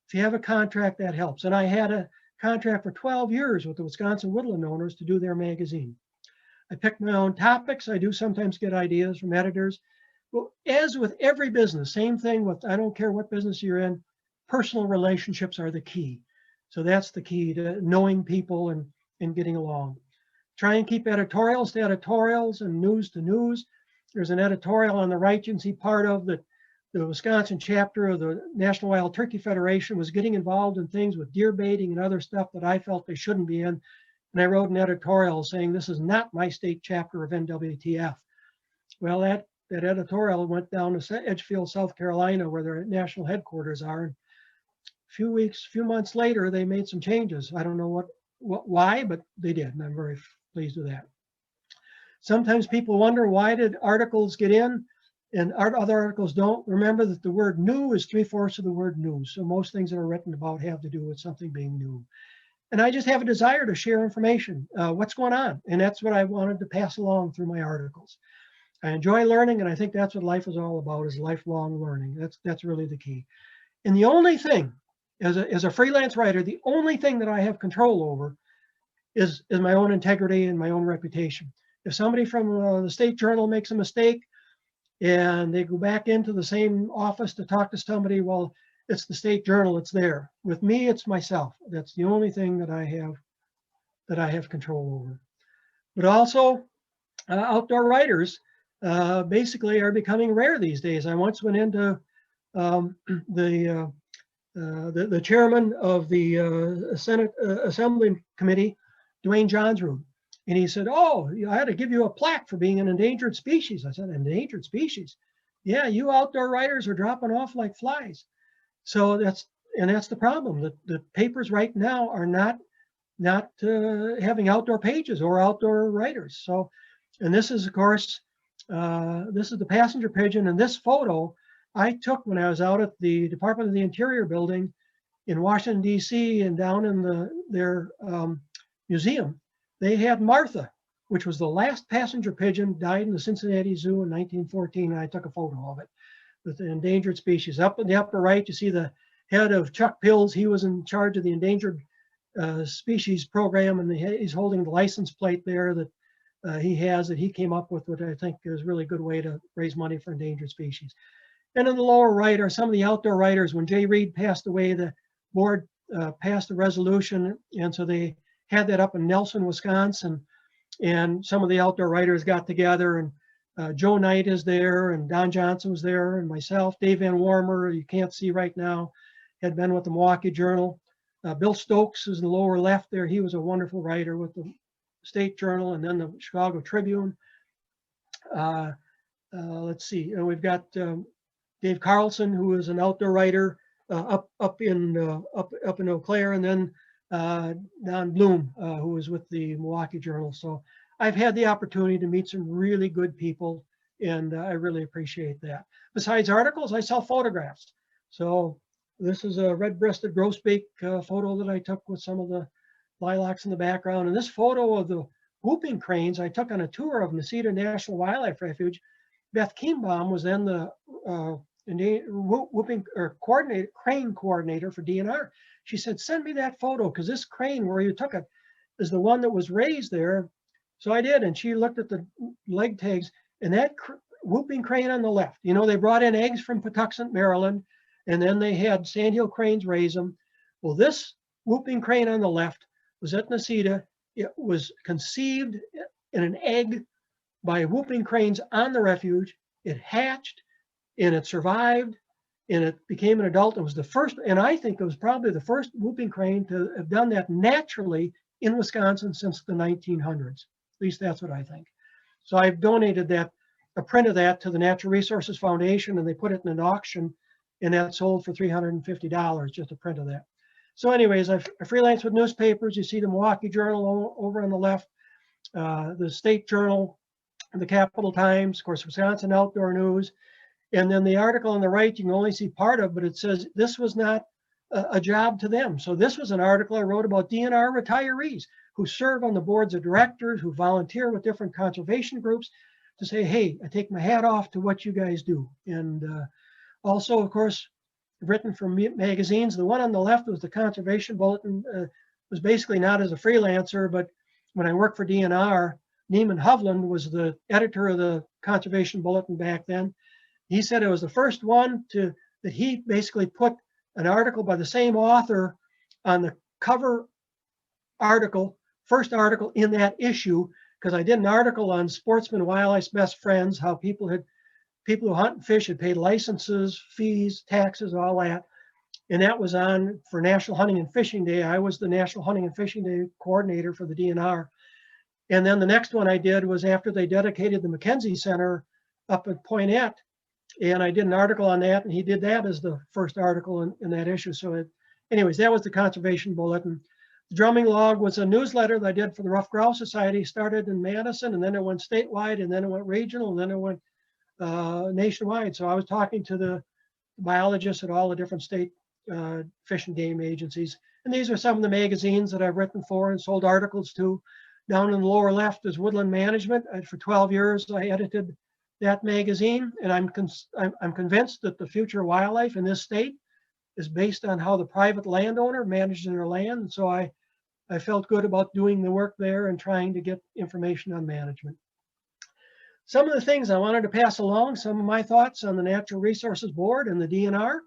A: If you have a contract, that helps. And I had a contract for 12 years with the Wisconsin Woodland Owners to do their magazine. I pick my own topics. I do sometimes get ideas from editors. Well, as with every business, same thing with, I don't care what business you're in, personal relationships are the key. So that's the key to knowing people and getting along. Try and keep editorials to editorials and news to news. There's an editorial on the Right Agency part of that. The Wisconsin chapter of the National Wild Turkey Federation was getting involved in things with deer baiting and other stuff that I felt they shouldn't be in. And I wrote an editorial saying, this is not my state chapter of NWTF. Well, that editorial went down to Edgefield, South Carolina, where their national headquarters are. And a few months later, they made some changes. I don't know why, but they did. And I'm very pleased with that. Sometimes people wonder, why did articles get in and other articles don't? Remember that the word new is 3/4 of the word news. So most things that are written about have to do with something being new. And I just have a desire to share information, what's going on. And that's what I wanted to pass along through my articles. I enjoy learning, and I think that's what life is all about, is lifelong learning. That's really the key. And the only thing, as a freelance writer, the only thing that I have control over is my own integrity and my own reputation. If somebody from the State Journal makes a mistake and they go back into the same office to talk to somebody, well, it's the State Journal, it's there. With me, it's myself. That's the only thing that I have control over. But also, outdoor writers basically are becoming rare these days. I once went into the chairman of the Senate Assembly Committee, Dwayne Johnsrud, and he said, "Oh, I had to give you a plaque for being an endangered species." I said, "Endangered species? Yeah, you outdoor writers are dropping off like flies." So that's the problem. The papers right now are not having outdoor pages or outdoor writers. So, and this is, of course, this is the passenger pigeon. And this photo I took when I was out at the Department of the Interior building in Washington, D.C., and down in their museum. They had Martha, which was the last passenger pigeon, died in the Cincinnati Zoo in 1914. And I took a photo of it with the endangered species. Up in the upper right, you see the head of Chuck Pills. He was in charge of the endangered species program, and he's holding the license plate there that he has, that he came up with, what I think is a really good way to raise money for endangered species. And in the lower right are some of the outdoor writers. When Jay Reed passed away, the board passed a resolution, and so they had that up in Nelson, Wisconsin, and some of the outdoor writers got together, and Joe Knight is there, and Don Johnson was there, and myself. Dave Van Warmer, you can't see right now, had been with the Milwaukee Journal. Bill Stokes is in the lower left there. He was a wonderful writer with the State Journal and then the Chicago Tribune. Let's see, and we've got Dave Carlson, who is an outdoor writer up in Eau Claire, and then Don Bloom, who was with the Milwaukee Journal. So I've had the opportunity to meet some really good people, and I really appreciate that. Besides articles, I sell photographs. So this is a red-breasted grosbeak photo that I took with some of the lilacs in the background. And this photo of the whooping cranes I took on a tour of Necedah National Wildlife Refuge. Beth Kienbaum was then the crane coordinator for DNR. She said, "Send me that photo, because this crane where you took it is the one that was raised there." So I did, and she looked at the leg tags, and that whooping crane on the left, you know, they brought in eggs from Patuxent, Maryland, and then they had sandhill cranes raise them. Well, this whooping crane on the left was at Necedah, It was conceived in an egg by whooping cranes on the refuge. It hatched and it survived and it became an adult. It was the first, and I think it was probably the first whooping crane to have done that naturally in Wisconsin since the 1900s. At least that's what I think. So I've donated that, a print of that, to the Natural Resources Foundation, and they put it in an auction, and that sold for $350, just a print of that. So anyways, I freelance with newspapers. You see the Milwaukee Journal over on the left, the State Journal, the Capital Times, of course, Wisconsin Outdoor News. And then the article on the right, you can only see part of, but it says this was not a job to them. So this was an article I wrote about DNR retirees who serve on the boards of directors, who volunteer with different conservation groups, to say, hey, I take my hat off to what you guys do. And also, of course, written for magazines. The one on the left was the Conservation Bulletin. Was basically not as a freelancer, but when I worked for DNR, Neiman Hovland was the editor of the Conservation Bulletin back then. He said it was the first one that he basically put an article by the same author on the cover article, first article in that issue, because I did an article on sportsman wildlife's best friends, how people who hunt and fish had paid licenses, fees, taxes, all that. And that was on for National Hunting and Fishing Day. I was the National Hunting and Fishing Day coordinator for the DNR. And then the next one I did was after they dedicated the McKenzie Center up at Poinette. And I did an article on that, and he did that as the first article in that issue. So anyways, that was the Conservation Bulletin. The Drumming Log was a newsletter that I did for the Rough Grouse Society. Started in Madison, and then it went statewide, and then it went regional, and then it went nationwide. So I was talking to the biologists at all the different state fish and game agencies. And these are some of the magazines that I've written for and sold articles to. Down in the lower left is Woodland Management. For 12 years, I edited that magazine, and I'm convinced that the future of wildlife in this state is based on how the private landowner manages their land. And so I felt good about doing the work there and trying to get information on management. Some of the things I wanted to pass along, some of my thoughts on the Natural Resources Board and the DNR.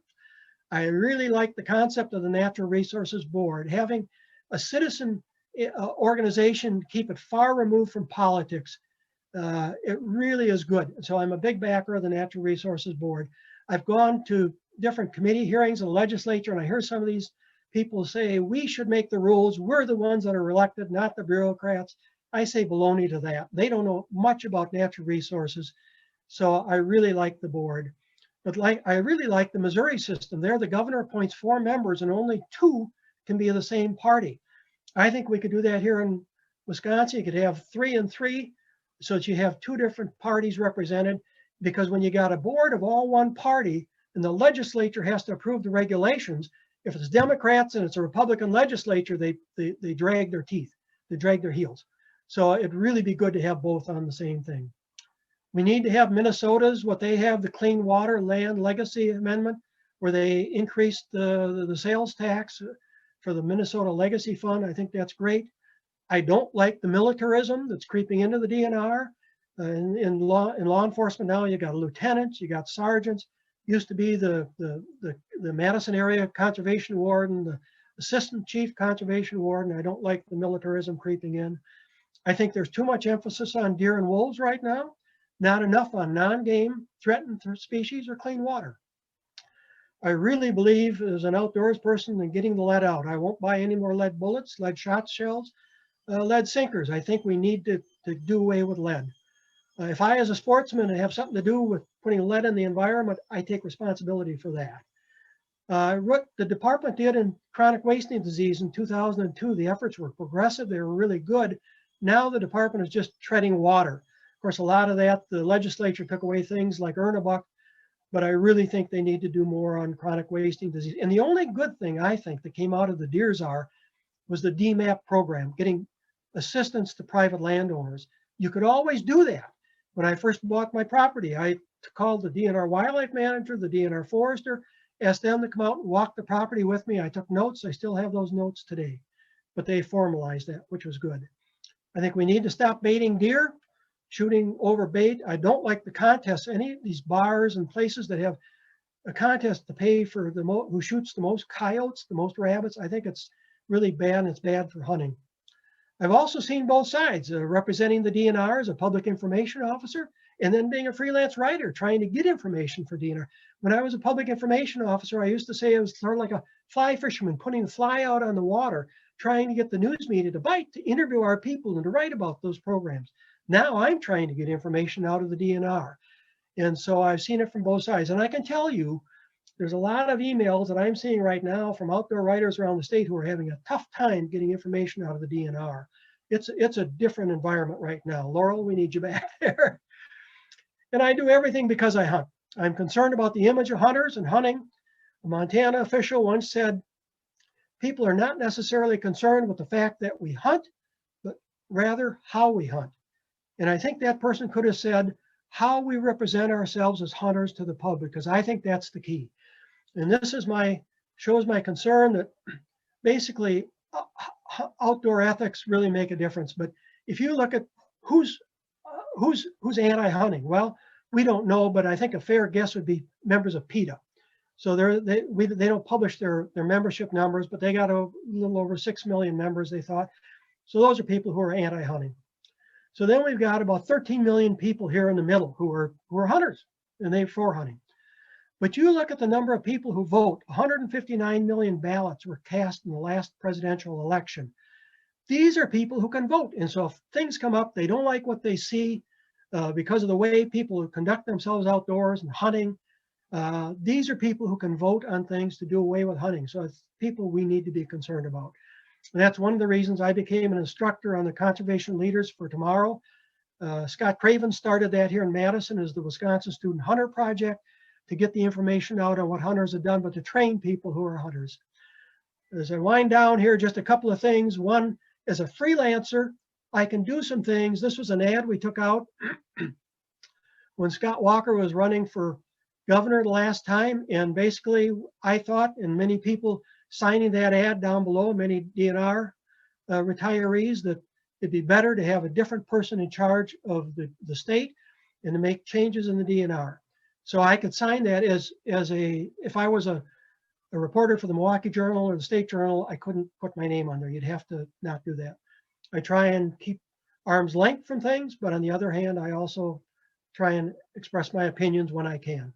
A: I really like the concept of the Natural Resources Board, having a citizen organization, keep it far removed from politics. It really is good. So I'm a big backer of the Natural Resources Board. I've gone to different committee hearings in the legislature, and I hear some of these people say, we should make the rules. We're the ones that are elected, not the bureaucrats. I say baloney to that. They don't know much about natural resources. So I really like the board. But I really like the Missouri system. There, the governor appoints 4 members and only 2 can be of the same party. I think we could do that here in Wisconsin. You could have 3 and 3, so that you have 2 different parties represented, because when you got a board of all one party and the legislature has to approve the regulations, if it's Democrats and it's a Republican legislature, they drag their teeth, they drag their heels. So it'd really be good to have both on the same thing. We need to have Minnesota's, what they have, the Clean Water Land Legacy Amendment, where they increased the sales tax for the Minnesota Legacy Fund. I think that's great. I don't like the militarism that's creeping into the DNR. In law enforcement now, you got lieutenants, you got sergeants. Used to be the Madison area conservation warden, the assistant chief conservation warden. I don't like the militarism creeping in. I think there's too much emphasis on deer and wolves right now, not enough on non-game threatened species or clean water. I really believe as an outdoors person in getting the lead out. I won't buy any more lead bullets, lead shot shells, lead sinkers. I think we need to do away with lead. If I, as a sportsman, have something to do with putting lead in the environment, I take responsibility for that. What the department did in chronic wasting disease in 2002, the efforts were progressive. They were really good. Now the department is just treading water. Of course, a lot of that, the legislature took away things like Ernebuck, but I really think they need to do more on chronic wasting disease. And the only good thing I think that came out of the Deer Czar was the DMAP program, getting assistance to private landowners. You could always do that. When I first bought my property, I called the DNR wildlife manager, the DNR forester, asked them to come out and walk the property with me. I took notes. I still have those notes today, but they formalized that, which was good. I think we need to stop baiting deer, shooting over bait. I don't like the contests. Any of these bars and places that have a contest to pay for who shoots the most coyotes, the most rabbits. I think it's really bad, and it's bad for hunting. I've also seen both sides, representing the DNR as a public information officer, and then being a freelance writer trying to get information for DNR. When I was a public information officer, I used to say it was sort of like a fly fisherman putting the fly out on the water, trying to get the news media to bite, to interview our people and to write about those programs. Now I'm trying to get information out of the DNR. And so I've seen it from both sides. And I can tell you, there's a lot of emails that I'm seeing right now from outdoor writers around the state who are having a tough time getting information out of the DNR. It's a different environment right now. Laurel, we need you back there. And I do everything because I hunt. I'm concerned about the image of hunters and hunting. A Montana official once said, people are not necessarily concerned with the fact that we hunt, but rather how we hunt. And I think that person could have said, how we represent ourselves as hunters to the public, because I think that's the key. And this is shows my concern that basically outdoor ethics really make a difference. But if you look at who's anti-hunting, well, we don't know, but I think a fair guess would be members of PETA. So they don't publish their membership numbers, but they got a little over 6 million members, they thought. So those are people who are anti-hunting. So then we've got about 13 million people here in the middle who are hunters, and they're for hunting. But you look at the number of people who vote. 159 million ballots were cast in the last presidential election. These are people who can vote. And so if things come up, they don't like what they see because of the way people conduct themselves outdoors and hunting. These are people who can vote on things to do away with hunting. So it's people we need to be concerned about. And that's one of the reasons I became an instructor on the Conservation Leaders for Tomorrow. Scott Craven started that here in Madison as the Wisconsin Student Hunter Project to get the information out on what hunters have done, but to train people who are hunters. As I wind down here, just a couple of things. One, as a freelancer, I can do some things. This was an ad we took out when Scott Walker was running for governor the last time. And basically, I thought, and many people signing that ad down below, many DNR retirees, that it'd be better to have a different person in charge of the state and to make changes in the DNR. So I could sign that if I was a reporter for the Milwaukee Journal or the State Journal, I couldn't put my name on there. You'd have to not do that. I try and keep arm's length from things, but on the other hand, I also try and express my opinions when I can.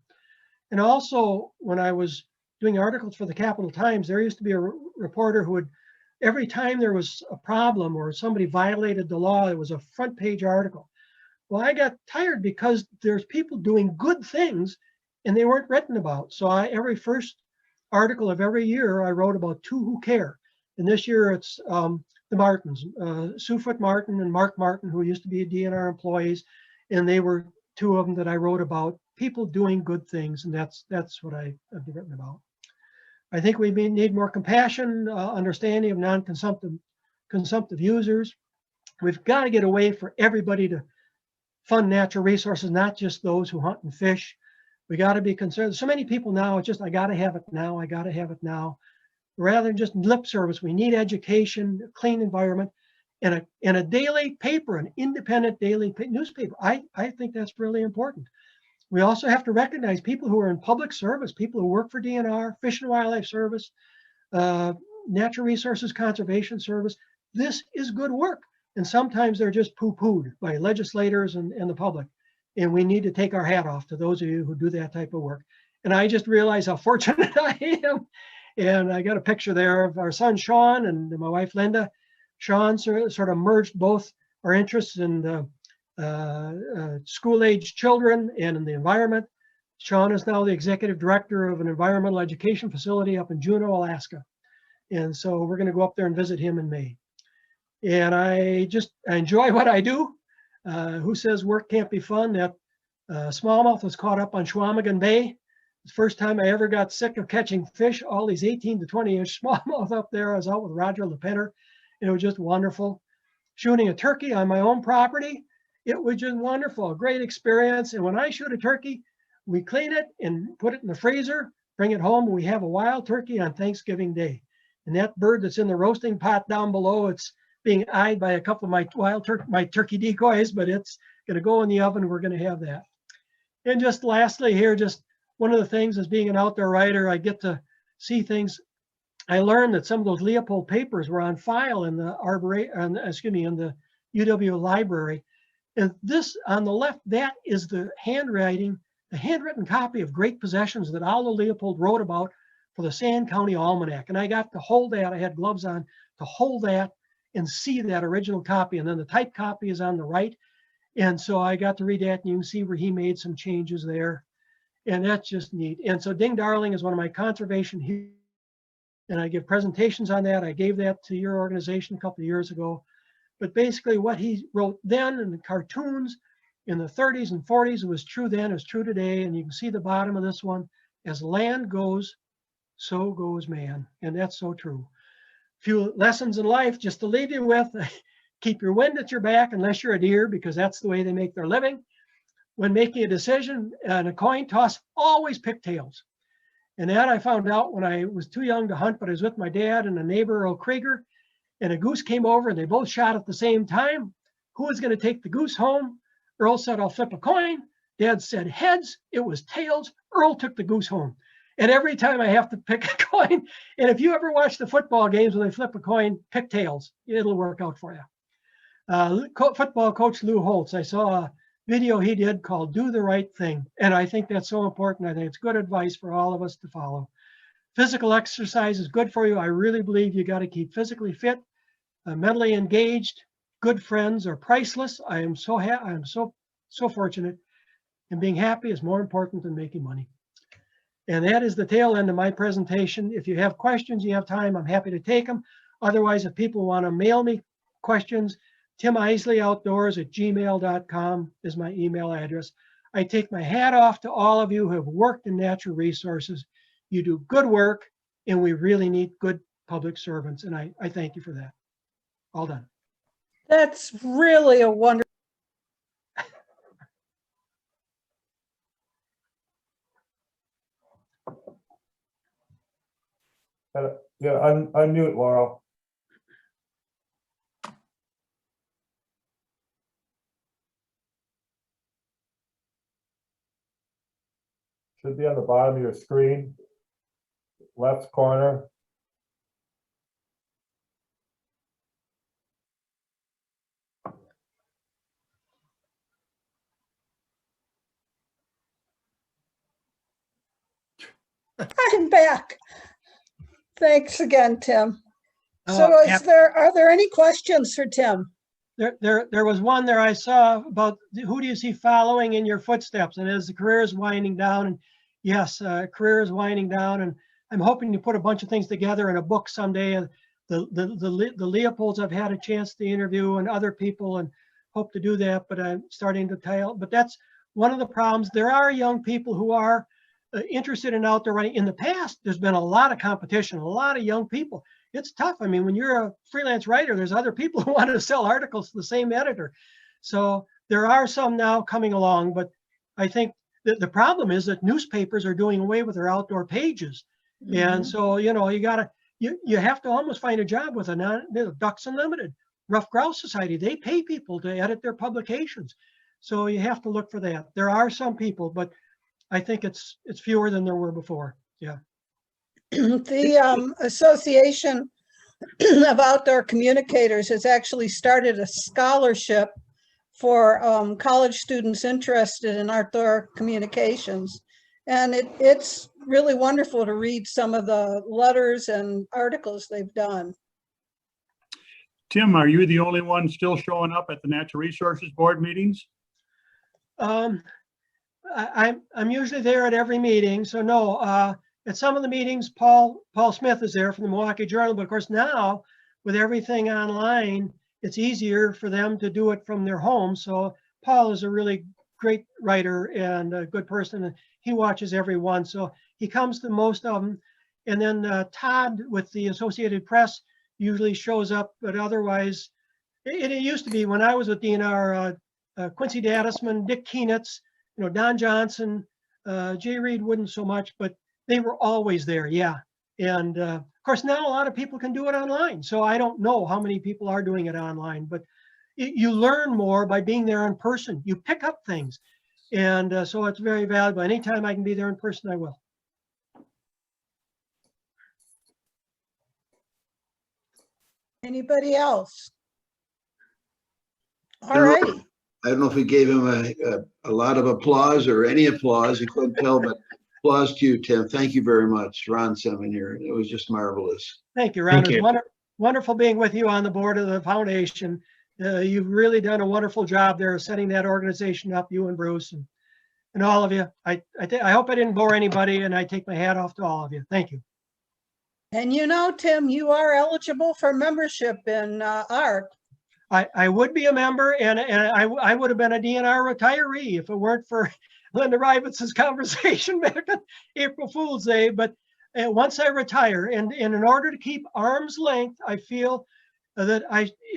A: And also, when I was doing articles for the Capital Times, there used to be a reporter who would, every time there was a problem or somebody violated the law, it was a front page article. Well, I got tired because there's people doing good things and they weren't written about. So every first article of every year, I wrote about two who care. And this year it's the Martins, Sue Foote Martin and Mark Martin, who used to be DNR employees. And they were two of them that I wrote about, people doing good things. And that's what I have written about. I think we need more compassion, understanding of consumptive users. We've got to get away for everybody to fund natural resources, not just those who hunt and fish. We got to be concerned. So many people now, it's just, I got to have it now. I got to have it now. Rather than just lip service, we need education, a clean environment, and a daily paper, an independent daily newspaper. I think that's really important. We also have to recognize people who are in public service, people who work for DNR, Fish and Wildlife Service, Natural Resources Conservation Service. This is good work. And sometimes they're just poo-pooed by legislators and the public. And we need to take our hat off to those of you who do that type of work. And I just realized how fortunate I am. And I got a picture there of our son, Sean, and my wife, Linda. Sean sort of merged both our interests in the school-age children and in the environment. Sean is now the executive director of an environmental education facility up in Juneau, Alaska. And so we're going to go up there and visit him in May. And I enjoy what I do. Who says work can't be fun? That smallmouth was caught up on Chequamegon Bay. The first time I ever got sick of catching fish, all these 18 to 20-inch smallmouth up there. I was out with Roger LePenner, and it was just wonderful. Shooting a turkey on my own property, it was just wonderful, a great experience. And when I shoot a turkey, we clean it and put it in the freezer, bring it home, and we have a wild turkey on Thanksgiving Day. And that bird that's in the roasting pot down below, it's being eyed by a couple of my turkey decoys, but it's going to go in the oven. We're going to have that. And just lastly here, just one of the things as being an outdoor writer, I get to see things I learned that some of those Leopold papers were on file in the in the UW library. And this on the left, that is the handwritten copy of Great Possessions that Aldo Leopold wrote about for the Sand County Almanac. And I got to hold that. I had gloves on to hold that and see that original copy. And then the type copy is on the right. And so I got to read that, and you can see where he made some changes there. And that's just neat. And so Ding Darling is one of my conservation heroes, and I give presentations on that. I gave that to your organization a couple of years ago. But basically what he wrote then in the cartoons in the 30s and 40s, it was true then, it's true today. And you can see the bottom of this one: as land goes, so goes man. And that's so true. A few lessons in life just to leave you with. Keep your wind at your back unless you're a deer, because that's the way they make their living. When making a decision and a coin toss, always pick tails. And that I found out when I was too young to hunt, but I was with my dad and a neighbor, Earl Krieger, and a goose came over and they both shot at the same time. Who was going to take the goose home? Earl said, I'll flip a coin. Dad said heads. It was tails. Earl took the goose home. And every time I have to pick a coin, and if you ever watch the football games when they flip a coin, pick tails. It'll work out for you. Football coach Lou Holtz, I saw a video he did called Do the Right Thing. And I think that's so important. I think it's good advice for all of us to follow. Physical exercise is good for you. I really believe you got to keep physically fit, mentally engaged. Good friends are priceless. I am so fortunate, and being happy is more important than making money. And that is the tail end of my presentation. If you have questions, you have time, I'm happy to take them. Otherwise, if people want to mail me questions, timeisley@gmail.com is my email address. I take my hat off to all of you who have worked in natural resources. You do good work, and we really need good public servants. And I thank you for that. All done.
C: That's really a wonderful.
B: Yeah, unmute, Laurel. Should be on the bottom of your screen, left corner.
C: I'm back. Thanks again, Tim. So are there any questions for Tim?
A: There was one there I saw about who do you see following in your footsteps, and as the career is winding down, and yes, career is winding down, and I'm hoping to put a bunch of things together in a book someday. The Leopolds I've had a chance to interview, and other people, and hope to do that, but I'm starting to tell. But that's one of the problems. There are young people who are interested in outdoor writing. In the past, there's been a lot of competition, a lot of young people. It's tough. I mean, when you're a freelance writer, there's other people who want to sell articles to the same editor. So there are some now coming along, but I think that the problem is that newspapers are doing away with their outdoor pages. Mm-hmm. And so, you have to almost find a job with Ducks Unlimited, Rough Grouse Society. They pay people to edit their publications. So you have to look for that. There are some people, but I think it's fewer than there were before. Yeah.
C: The Association of Outdoor Communicators has actually started a scholarship for college students interested in outdoor communications. And it's really wonderful to read some of the letters and articles they've done.
D: Tim, are you the only one still showing up at the Natural Resources Board meetings?
A: I'm usually there at every meeting, so no. At some of the meetings, Paul Smith is there from the Milwaukee Journal, but of course now with everything online, it's easier for them to do it from their home. So Paul is a really great writer and a good person, and he watches every one. So he comes to most of them. And then Todd with the Associated Press usually shows up, but otherwise, it used to be when I was with DNR, Quincy Dadisman, Dick Keenitz, Don Johnson, Jay Reed wouldn't so much, but they were always there, yeah. And of course, now a lot of people can do it online. So I don't know how many people are doing it online, but you learn more by being there in person. You pick up things. And so it's very valuable. Anytime I can be there in person, I will.
C: Anybody else? All
E: No.
C: righty.
E: I don't know if we gave him a lot of applause or any applause. You couldn't tell, but applause to you, Tim. Thank you very much. Ron Seven here. It was just marvelous.
A: Thank you, Ron.
F: Thank
A: It's
F: you.
A: wonderful being with you on the board of the foundation. You've really done a wonderful job there setting that organization up, you and Bruce and all of you. I hope I didn't bore anybody, and I take my hat off to all of you. Thank you.
C: And you know, Tim, you are eligible for membership in ARC.
A: I would be a member, and I would have been a DNR retiree if it weren't for Linda Rivitz's conversation back on April Fool's Day. But once I retire, and in order to keep arm's length, I feel that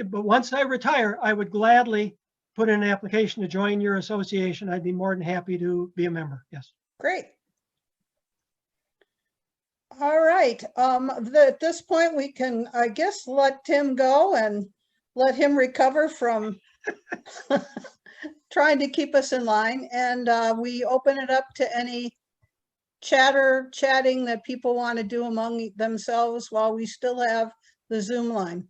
A: but once I retire, I would gladly put in an application to join your association. I'd be more than happy to be a member. Yes.
C: Great. All right. At this point, we can, I guess, let Tim go and let him recover from trying to keep us in line. And we open it up to any chatting that people want to do among themselves while we still have the Zoom line.